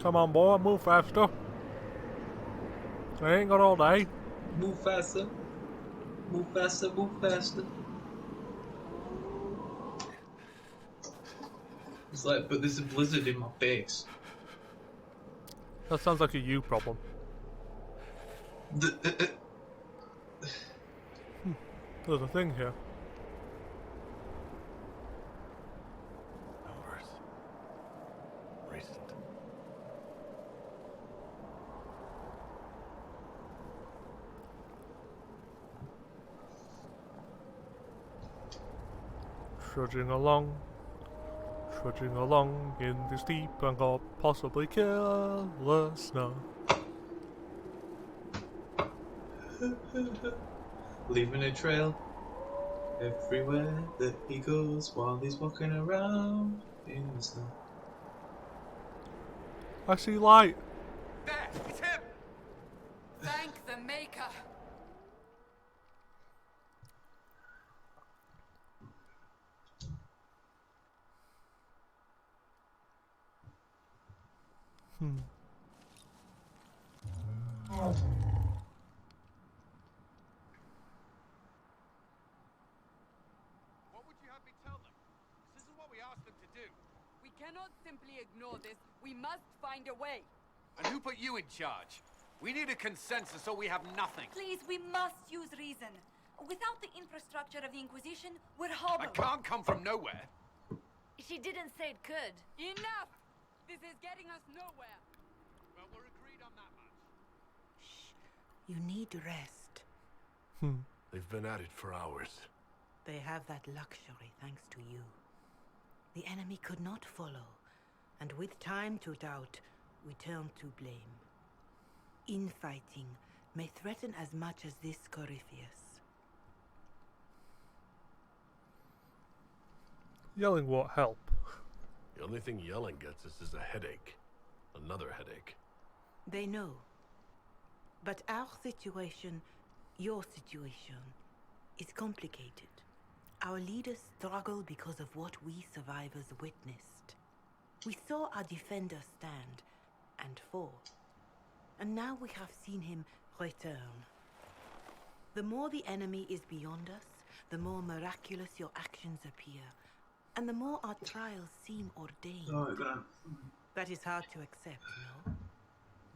Come on, boy, move faster. I ain't got all day. Move faster. Move faster, move faster. It's like, but there's a blizzard in my face. That sounds like a you problem. There's a thing here. Numbers. Recent. Trudging along in this deep and God possibly killer snow. Leaving a trail everywhere that he goes while he's walking around in the snow. I see light. There, it's him! Thank the Maker. What would you have me tell them? This isn't what we asked them to do. We cannot simply ignore this. We must find a way. And who put you in charge? We need a consensus or we have nothing. Please, we must use reason. Without the infrastructure of the Inquisition, we're I hobbled. can't come from nowhere. She didn't say it could. Enough! This is getting us nowhere. Well, we're agreed on that much. You need rest. They've been at it for hours. They have that luxury thanks to you. The enemy could not follow, and with time to doubt, we turn to blame. Infighting may threaten as much as this Corypheus. Yelling won't help. The only thing yelling gets us is a headache. Another headache. They know. But our situation, your situation, is complicated. Our leaders struggle because of what we survivors witnessed. We saw our defender stand and fall. And now we have seen him return. The more the enemy is beyond us, the more miraculous your actions appear. And the more our trials seem ordained. Oh, God. That is hard to accept, no?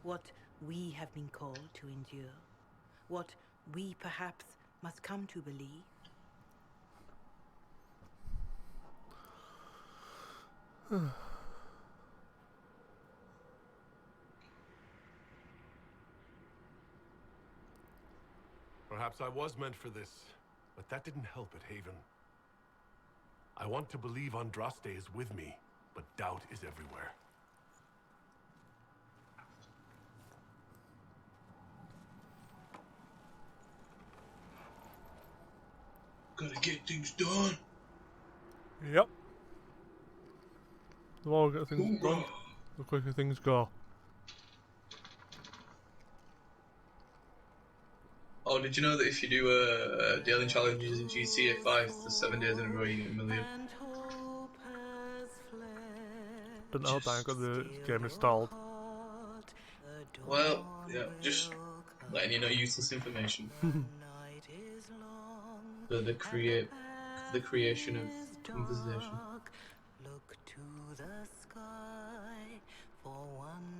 What we have been called to endure. What we perhaps must come to believe. Perhaps I was meant for this, but that didn't help at Haven. I want to believe Andraste is with me, but doubt is everywhere. Gotta get things done. Yep. The more we get things done, the quicker things go. Oh, did you know that if you do a daily challenge in GTA 5 for 7 days in a row, you get a million? Didn't know that I got the game installed. Well, yeah, just letting you know useless information. for the creation of conversation.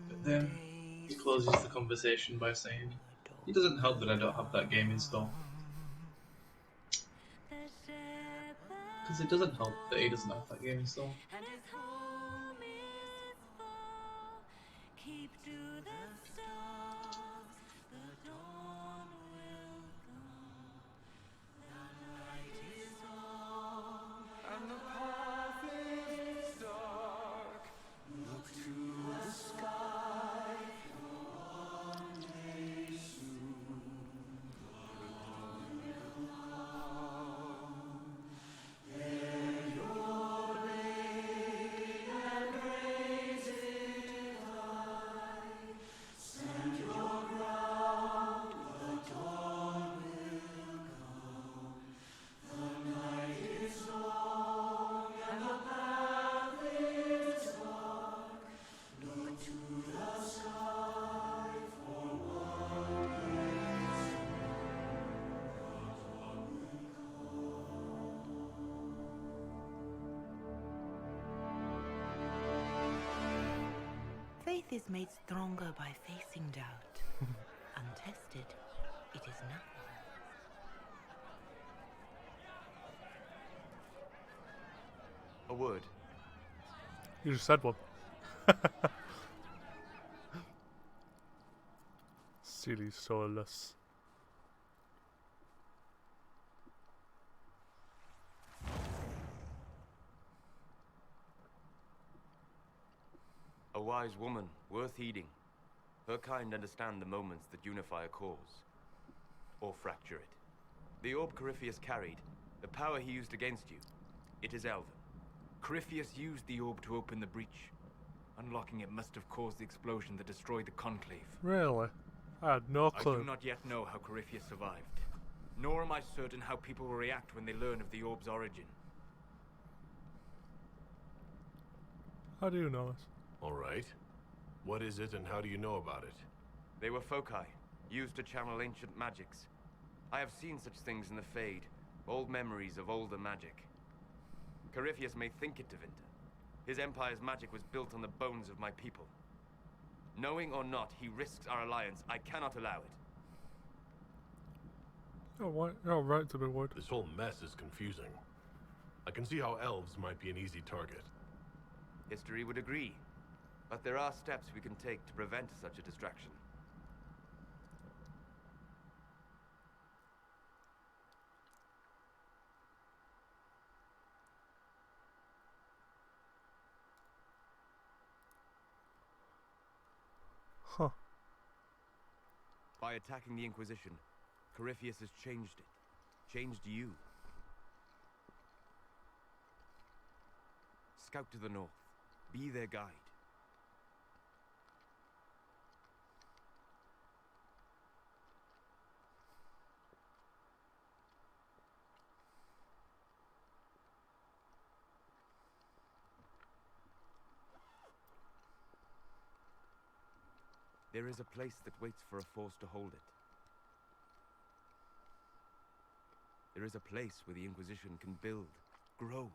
But then he closes the conversation by saying, "It doesn't help that I don't have that game installed." Because it doesn't help that he doesn't have that game installed. is made stronger by facing doubt. Untested, it is nothing. A word. You just said one. Silly soulless. A wise woman, worth heeding. Her kind understand the moments that unify a cause. Or fracture it. The orb Corypheus carried, the power he used against you, it is Elven. Corypheus used the orb to open the breach. Unlocking it must have caused the explosion that destroyed the Conclave. Really? I had no I clue. do not yet know how Corypheus survived. Nor am I certain how people will react when they learn of the orb's origin. How do you know this? All right. What is it and how do you know about it? They were foci, used to channel ancient magics. I have seen such things in the Fade, old memories of older magic. Corypheus may think it Tevinter. His empire's magic was built on the bones of my people. Knowing or not, he risks our alliance. I cannot allow it. You're right to be worried. This whole mess is confusing. I can see how elves might be an easy target. History would agree. But there are steps we can take to prevent such a distraction. Huh. By attacking the Inquisition, Corypheus has changed it. Changed you. Scout to the north. Be their guide. There is a place that waits for a force to hold it. There is a place where the Inquisition can build, grow.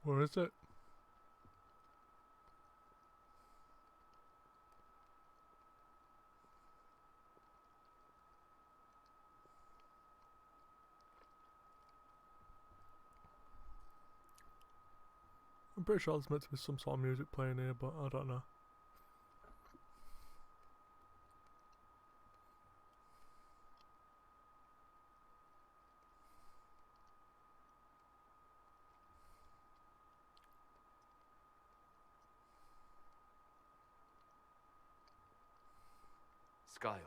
Where is it? I'm pretty sure there's meant to be some sort of music playing here, but I don't know. Skyhold.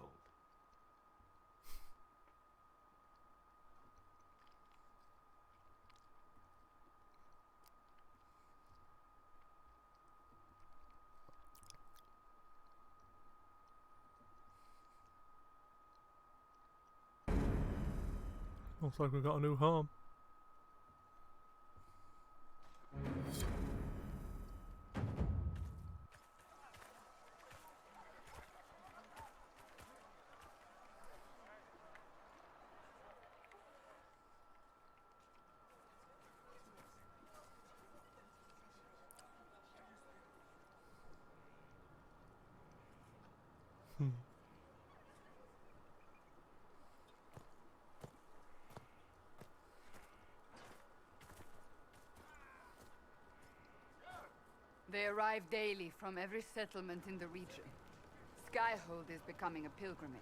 Looks like we got a new home. They arrive daily from every settlement in the region. Skyhold is becoming a pilgrimage.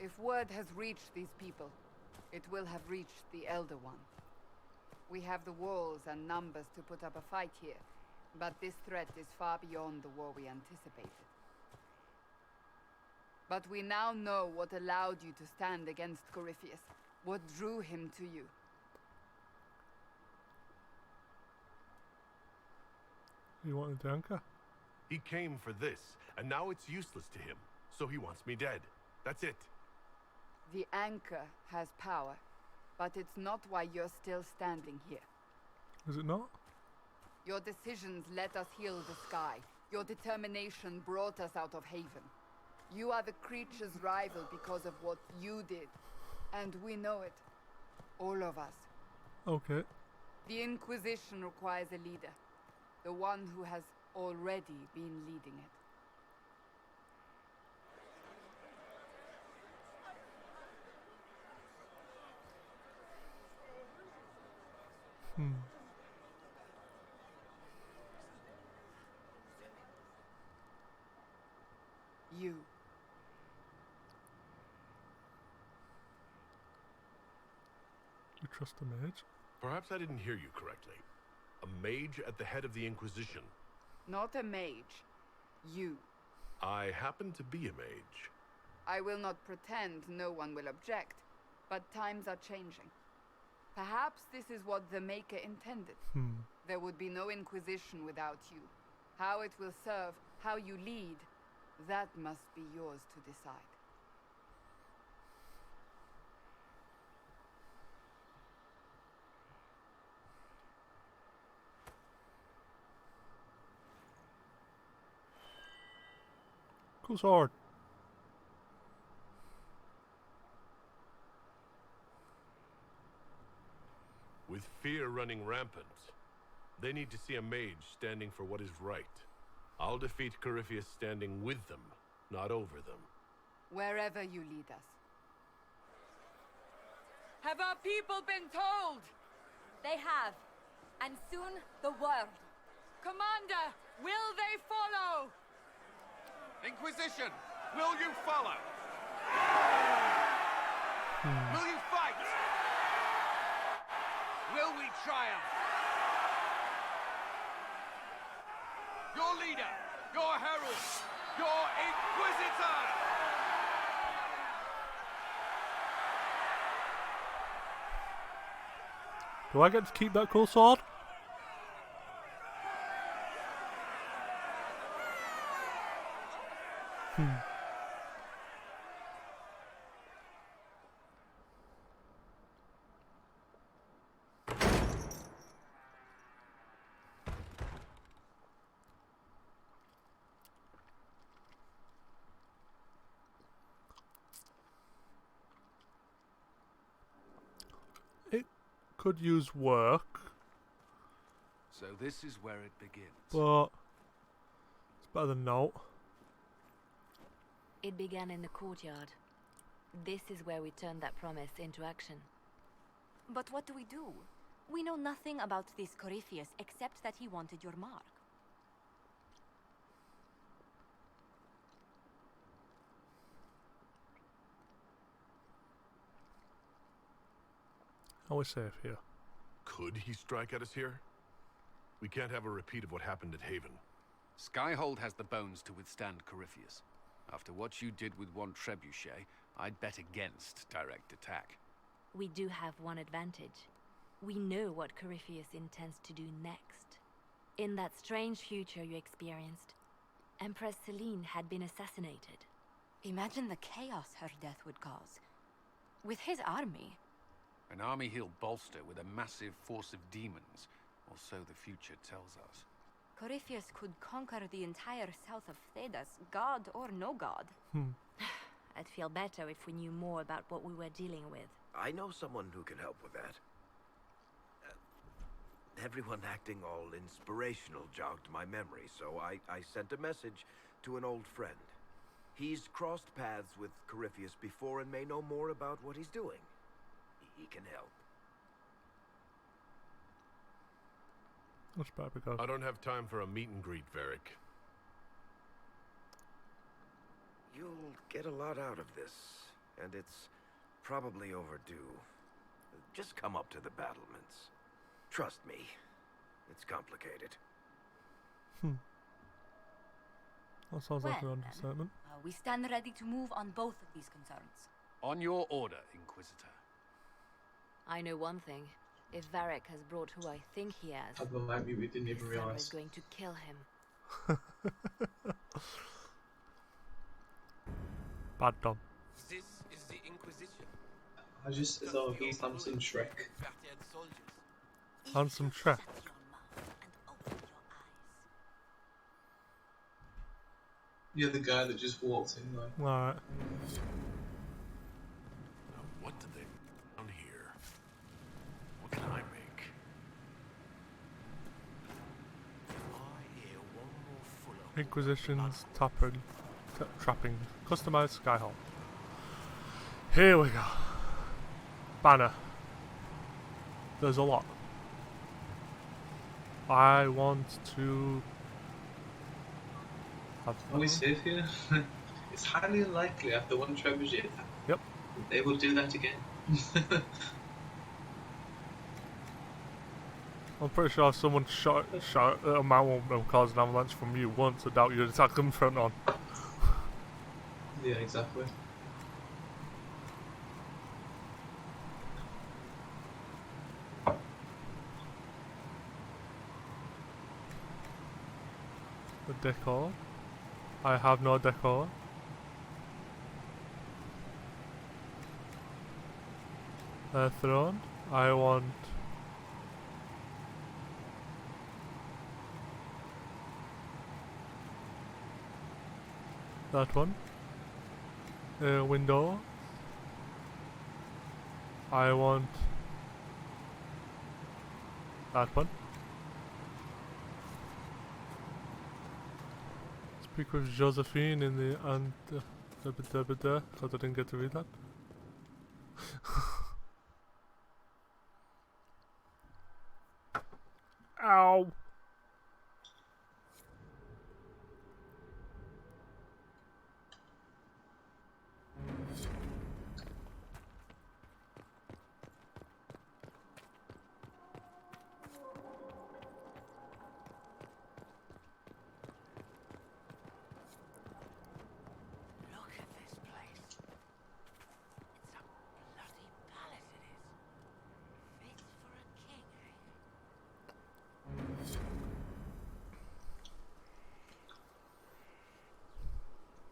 If word has reached these people, it will have reached the Elder One. We have the walls and numbers to put up a fight here, but this threat is far beyond the war we anticipated. But we now know what allowed you to stand against Corypheus, what drew him to you. You wanted the anchor? He came for this, and now it's useless to him, so he wants me dead. That's it. The anchor has power, but it's not why you're still standing here. Is it not? Your decisions let us heal the sky. Your determination brought us out of Haven. You are the creature's rival because of what you did. And we know it. All of us. Okay. The Inquisition requires a leader. The one who has already been leading it. You. You trust the mage? Perhaps I didn't hear you correctly. A mage at the head of the Inquisition. Not a mage. You. I happen to be a mage. I will not pretend no one will object, but times are changing. Perhaps this is what the Maker intended. There would be no Inquisition without you. How it will serve, how you lead, that must be yours to decide. Cool sword. With fear running rampant, they need to see a mage standing for what is right. I'll defeat Corypheus standing with them, not over them. Wherever you lead us. Have our people been told? They have. And soon, the world. Commander, will they follow? Inquisition, will you follow? Will you fight? Will we triumph? Your leader, your herald, your Inquisitor! Do I get to keep that cool sword? It could use work, So this is where it begins. but it's better than no. It began in the courtyard. This is where we turned that promise into action. But what do? We know nothing about this Corypheus except that he wanted your mark. Are we safe here? Could he strike at us here? We can't have a repeat of what happened at Haven. Skyhold has the bones to withstand Corypheus. After what you did with one trebuchet, I'd bet against direct attack. We do have one advantage. We know what Corypheus intends to do next. In that strange future you experienced, Empress Celine had been assassinated. Imagine the chaos her death would cause. With his army. An army he'll bolster with a massive force of demons, or so the future tells us. Corypheus could conquer the entire south of Thedas, god or no god. I'd feel better if we knew more about what we were dealing with. I know someone who can help with that. Everyone acting all inspirational jogged my memory, so I sent a message to an old friend. He's crossed paths with Corypheus before and may know more about what he's doing. He can help. That's bad because I don't have time for a meet and greet, Varric. You'll get a lot out of this, and it's probably overdue. Just come up to the battlements. Trust me, it's complicated. that sounds like an Well, then, understatement. we stand ready to move on both of these concerns. On your order, Inquisitor. I know one thing. If Varric has brought who I think he has, Have them like me, we didn't even Sarah realise. is going to kill him. Bad Dom. This is the Inquisition. I just as though he's Handsome Shrek. Converted soldiers. Handsome Shrek. Shut your mouth and open your eyes. You're the guy that just walked in like. Alright. Now, what did they down here? What can I make? Inquisition's trapping. Customized Skyhawk. Here we go. Banner. There's a lot. I want to have Are we safe here? It's highly unlikely after one trebuchet attack. Yep. They will do that again. I'm pretty sure if someone shot at a mountain and caused an avalanche from you once, I doubt you'd attack them front on. Yeah, exactly. The decor. I have no decor. Throne. I want that one. Window. I want that one. Speak with Josephine in the because I didn't get to read that. Ow! Look at this place. It's a bloody palace it is. Fit for a king, eh?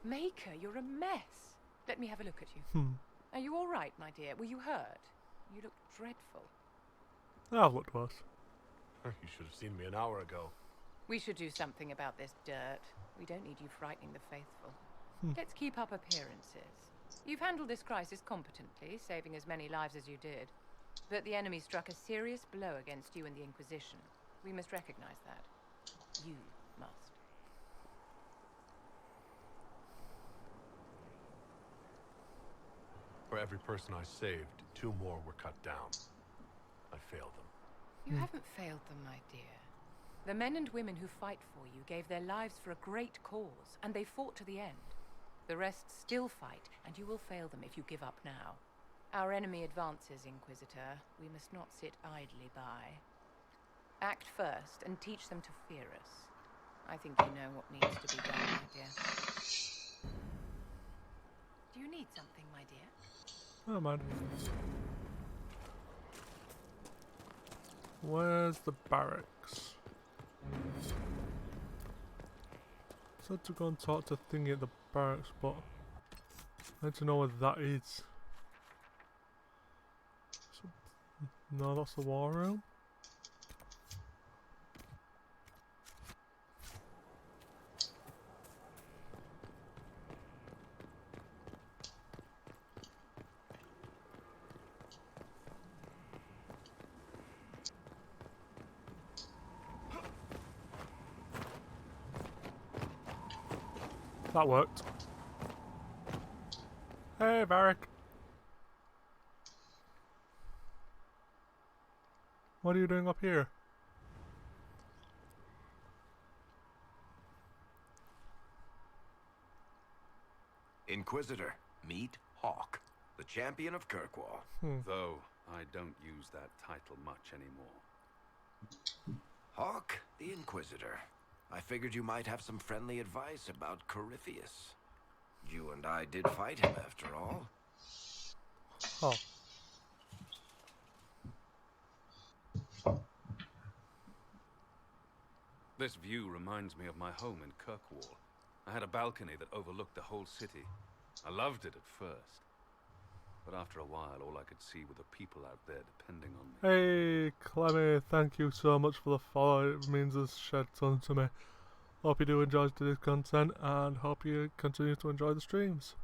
Maker, you're a mess. Let me have a look at you. Are you all right, my dear? Were you hurt? You look dreadful. I've looked worse. You should have seen me an hour ago. We should do something about this dirt. We don't need you frightening the faithful. Let's keep up appearances. You've handled this crisis competently, saving as many lives as you did. But the enemy struck a serious blow against you and the Inquisition. We must recognize that. You must. For every person I saved, 2 more were cut down. I failed them. You haven't failed them, my dear. The men and women who fight for you gave their lives for a great cause, and they fought to the end. The rest still fight, and you will fail them if you give up now. Our enemy advances, Inquisitor. We must not sit idly by. Act first, and teach them to fear us. I think you know what needs to be done, my dear. Do you need something, my dear? Oh man. Where's the barracks? Said to go and talk to Thingy at the barracks, but I need to know where that is. So, no, that's the war room. That worked. Hey, Varric. What are you doing up here? Inquisitor, meet Hawk, the champion of Kirkwall. Though I don't use that title much anymore. Hawk, the Inquisitor. I figured you might have some friendly advice about Corypheus. You and I did fight him after all. Oh. This view reminds me of my home in Kirkwall. I had a balcony that overlooked the whole city. I loved it at first. But after a while, all I could see were the people out there depending on me. Hey, Clemmy, thank you so much for the follow. It means a shed ton to me. Hope you do enjoy today's content and hope you continue to enjoy the streams.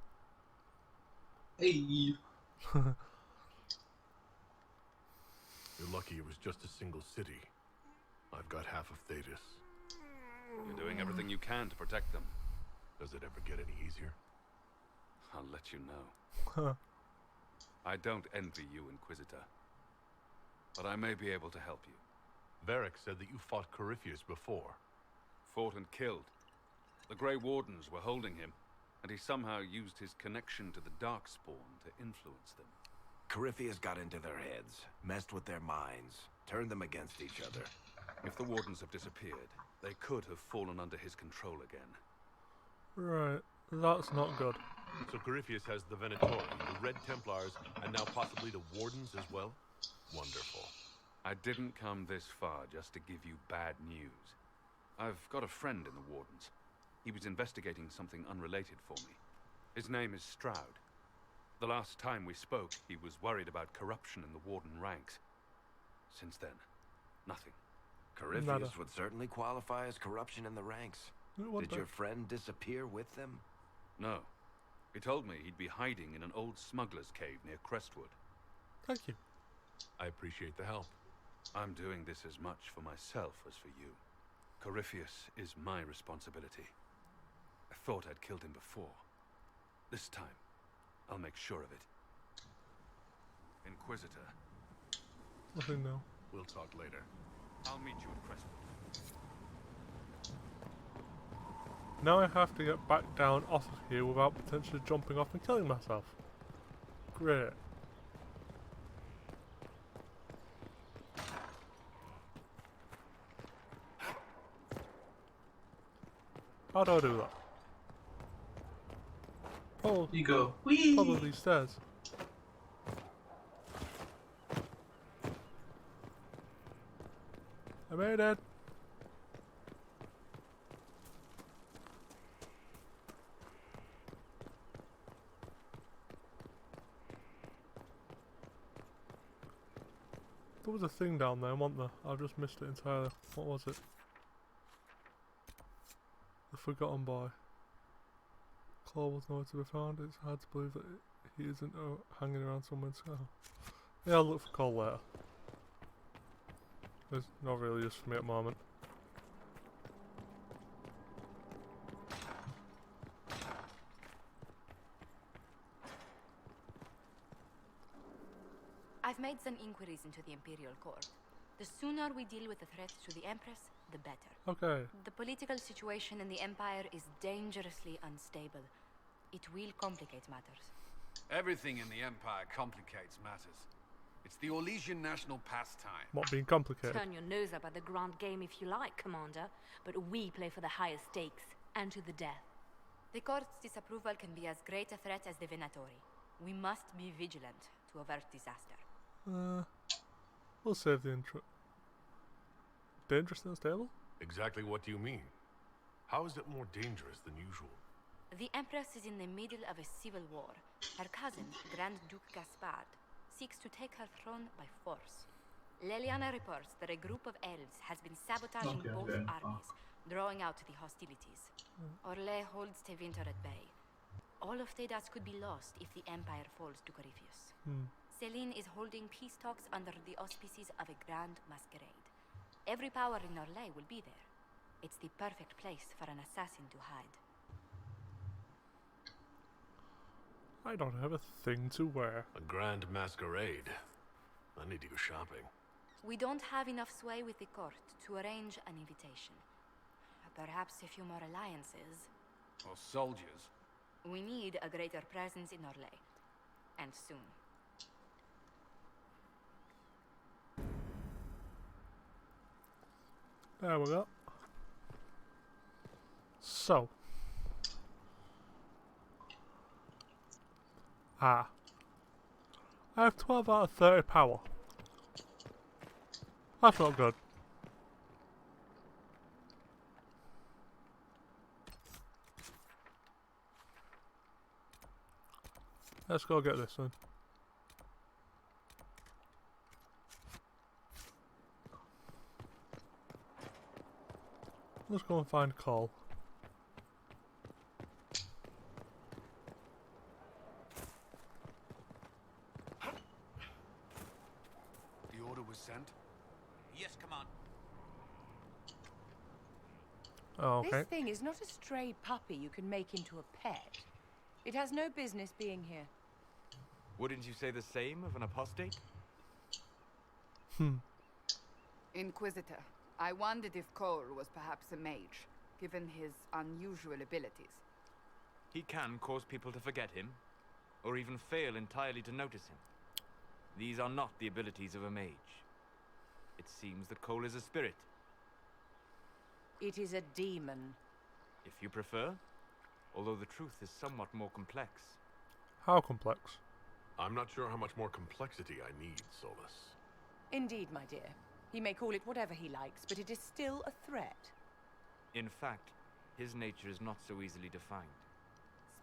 Hey! You're lucky it was just a single city. I've got half of Thetis. You're doing everything you can to protect them. Does it ever get any easier? I'll let you know. Huh. I don't envy you, Inquisitor. But I may be able to help you. Varric said that you fought Corypheus before. Fought and killed. The Grey Wardens were holding him, and he somehow used his connection to the Darkspawn to influence them. Corypheus got into their heads, messed with their minds, turned them against each other. If the Wardens have disappeared, they could have fallen under his control again. Right, that's not good. So Corypheus has the Venatori, the Red Templars, and now possibly the Wardens as well? Wonderful. I didn't come this far just to give you bad news. I've got a friend in the Wardens. He was investigating something unrelated for me. His name is Stroud. The last time we spoke, he was worried about corruption in the Warden ranks. Since then, nothing. Corypheus would certainly qualify as corruption in the ranks. Did your friend disappear with them? No. He told me he'd be hiding in an old smuggler's cave near Crestwood. Thank you. I appreciate the help. I'm doing this as much for myself as for you. Corypheus is my responsibility. I thought I'd killed him before. This time, I'll make sure of it. Inquisitor. Nothing now. We'll talk later. I'll meet you at Crestwood. Now I have to get back down off of here without potentially jumping off and killing myself. Great. How do I do that? Oh, You go. Whee! probably stairs. I made it. There was a thing down there, wasn't there? I've just missed it entirely. What was it? The Forgotten Boy. Claw was nowhere to be found. It's hard to believe that he isn't hanging around somewhere in Sky. Yeah, I'll look for Cole later. There's not really use for me at the moment. I've made some inquiries into the Imperial Court. The sooner we deal with the threat to the Empress, the better. Okay. The political situation in the Empire is dangerously unstable. It will complicate matters. Everything in the Empire complicates matters. It's the Orlesian national pastime. What being complicated? Turn your nose up at the grand game if you like, Commander, but we play for the highest stakes, and to the death. The court's disapproval can be as great a threat as the Venatori. We must be vigilant to avert disaster. We'll save the intro. Dangerous and unstable? Exactly what do you mean? How is it more dangerous than usual? The Empress is in the middle of a civil war. Her cousin, Grand Duke Gaspard, seeks to take her throne by force. Leliana reports that a group of elves has been sabotaging both armies, drawing out the hostilities. Orlais holds Tevinter at bay. All of Tedas could be lost if the Empire falls to Corypheus. Celine is holding peace talks under the auspices of a grand masquerade. Every power in Orlais will be there. It's the perfect place for an assassin to hide. I don't have a thing to wear. A grand masquerade. I need to go shopping. We don't have enough sway with the court to arrange an invitation. Perhaps a few more alliances. Or soldiers. We need a greater presence in Orlais. And soon. There we go. So. I have 12 out of 30 power. That's not good. Let's go get this one. Let's go and find Cole. The order was sent? Yes, Command. Oh, okay. This thing is not a stray puppy you can make into a pet. It has no business being here. Wouldn't you say the same of an apostate? Inquisitor, I wondered if Cole was perhaps a mage, given his unusual abilities. He can cause people to forget him, or even fail entirely to notice him. These are not the abilities of a mage. It seems that Cole is a spirit. It is a demon. If you prefer, although the truth is somewhat more complex. How complex? I'm not sure how much more complexity I need, Solus. Indeed, my dear. He may call it whatever he likes, but it is still a threat. In fact, his nature is not so easily defined.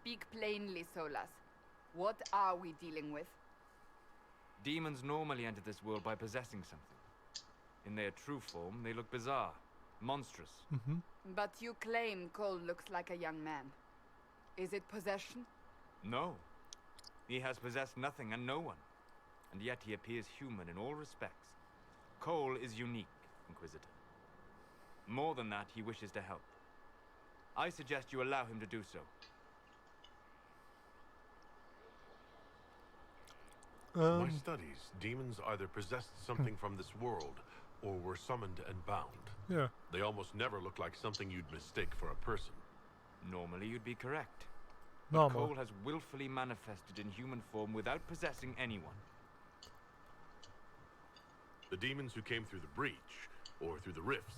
Speak plainly, Solas. What are we dealing with? Demons normally enter this world by possessing something. In their true form, they look bizarre, monstrous. But you claim Cole looks like a young man. Is it possession? No. He has possessed nothing and no one. And yet he appears human in all respects. Cole is unique, Inquisitor. More than that, he wishes to help. I suggest you allow him to do so. My studies, demons either possessed something from this world, or were summoned and bound. Yeah. They almost never look like something you'd mistake for a person. Normally you'd be correct. Normal. Cole has willfully manifested in human form without possessing anyone. The demons who came through the breach, or through the rifts,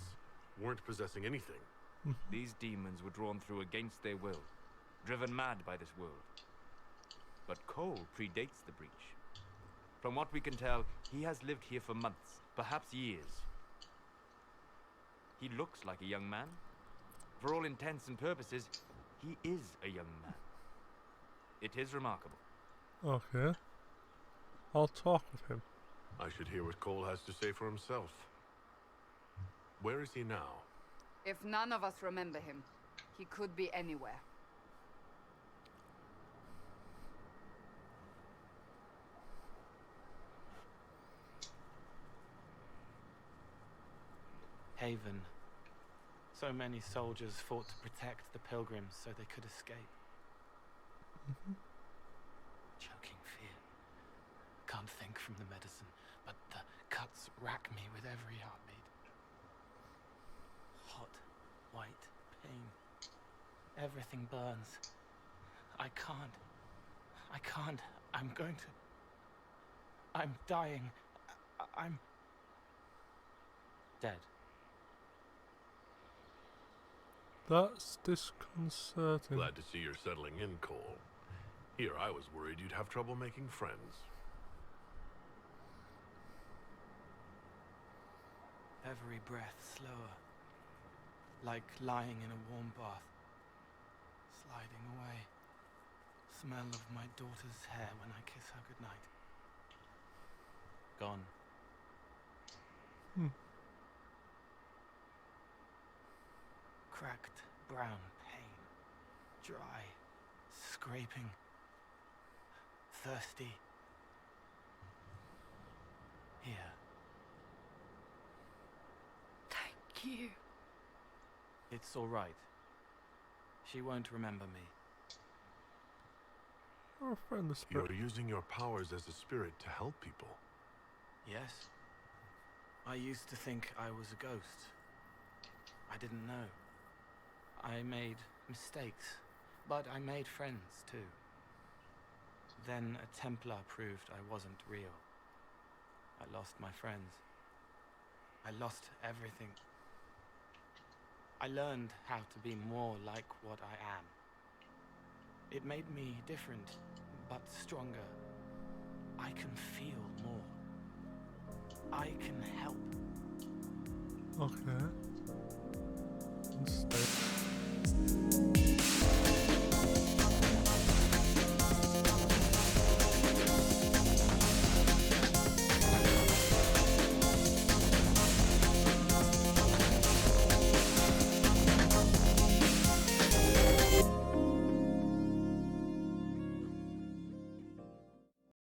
weren't possessing anything. These demons were drawn through against their will, driven mad by this world. But Cole predates the breach. From what we can tell, he has lived here for months, perhaps years. He looks like a young man. For all intents and purposes, he is a young man. It is remarkable. Okay. I'll talk with him. I should hear what Cole has to say for himself. Where is he now? If none of us remember him, he could be anywhere. Haven. So many soldiers fought to protect the pilgrims so they could escape. Choking fear. Can't think from the medicine, but the cuts rack me with every heartbeat. Hot, white pain. Everything burns. I can't. I'm going to... I'm dying. I'm... dead. That's disconcerting. Glad to see you're settling in, Cole. Here, I was worried you'd have trouble making friends. Every breath slower. Like lying in a warm bath. Sliding away. Smell of my daughter's hair when I kiss her goodnight. Gone. Cracked brown pain. Dry. Scraping. Thirsty. Here. Thank you. It's all right. She won't remember me. You're a friend, the spirit. You're using your powers as a spirit to help people. Yes. I used to think I was a ghost. I didn't know. I made mistakes, but I made friends too. Then a Templar proved I wasn't real. I lost my friends. I lost everything. I learned how to be more like what I am. It made me different, but stronger. I can feel more. I can help. Okay. Stay.